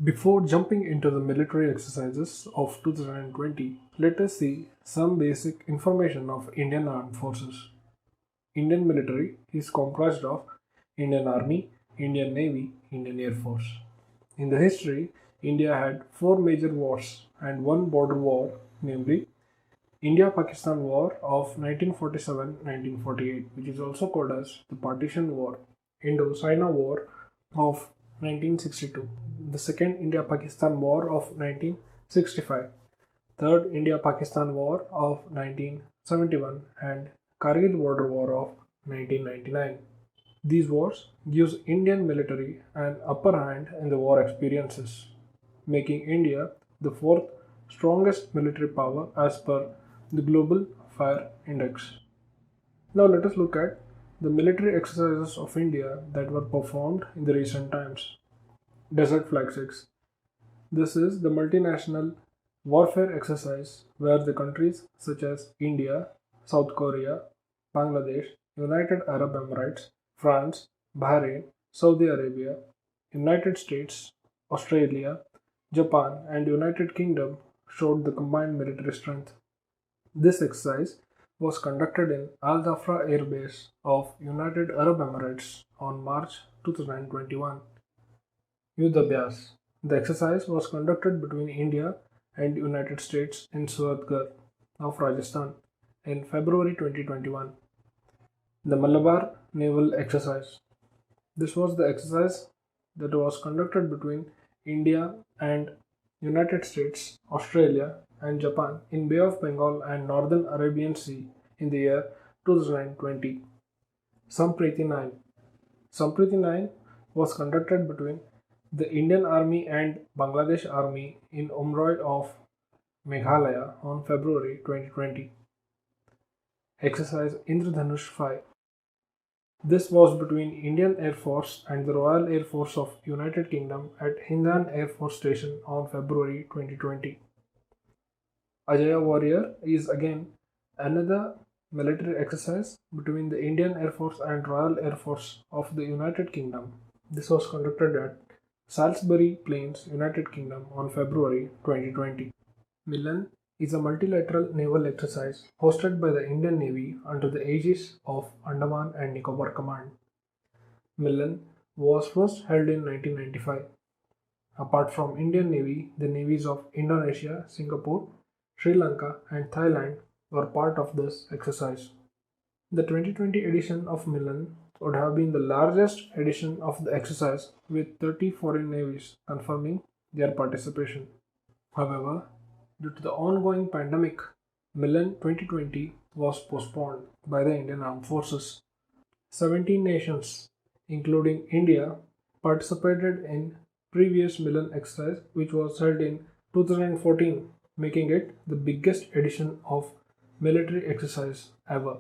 Before jumping into the military exercises of 2020, let us see some basic information of Indian Armed Forces. Indian military is comprised of Indian Army, Indian Navy, Indian Air Force. In the history, India had four major wars and one border war, namely India-Pakistan War of 1947-1948, which is also called as the Partition War, Indo-China War of 1962, the Second India-Pakistan War of 1965, Third India-Pakistan War of 1971, and Kargil Border War of 1999. These wars gives Indian military an upper hand in the war experiences, making India the fourth strongest military power as per the Global Fire Index. Now let us look at the military exercises of India that were performed in the recent times. Desert Flag 6. This is the multinational warfare exercise where the countries such as India, South Korea, Bangladesh, United Arab Emirates, France, Bahrain, Saudi Arabia, United States, Australia, Japan, and United Kingdom showed the combined military strength. This exercise was conducted in Al Dhafra Air Base of United Arab Emirates on March 2021. Yuddh Abhyas. The exercise was conducted between India and United States in Suratgarh of Rajasthan in February 2021. The Malabar Naval Exercise. This was the exercise that was conducted between India and United States, Australia, and Japan in Bay of Bengal and Northern Arabian Sea in the year 2020. Sampriti 9. Sampriti 9 was conducted between the Indian Army and Bangladesh Army in Umroi of Meghalaya on February 2020. Exercise Indradhanush 5. This was between Indian Air Force and the Royal Air Force of United Kingdom at Hindan Air Force Station on February 2020. Ajaya Warrior is again another military exercise between the Indian Air Force and Royal Air Force of the United Kingdom. This was conducted at Salisbury Plains, United Kingdom on February 2020. Milan is a multilateral naval exercise hosted by the Indian Navy under the aegis of Andaman and Nicobar Command. Milan was first held in 1995. Apart from Indian Navy, the navies of Indonesia, Singapore, Sri Lanka, and Thailand were part of this exercise. The 2020 edition of Milan would have been the largest edition of the exercise with 30 foreign navies confirming their participation. However, due to the ongoing pandemic, Milan 2020 was postponed by the Indian Armed Forces. 17 nations, including India, participated in previous Milan exercise, which was held in 2014, making it the biggest edition of military exercise ever.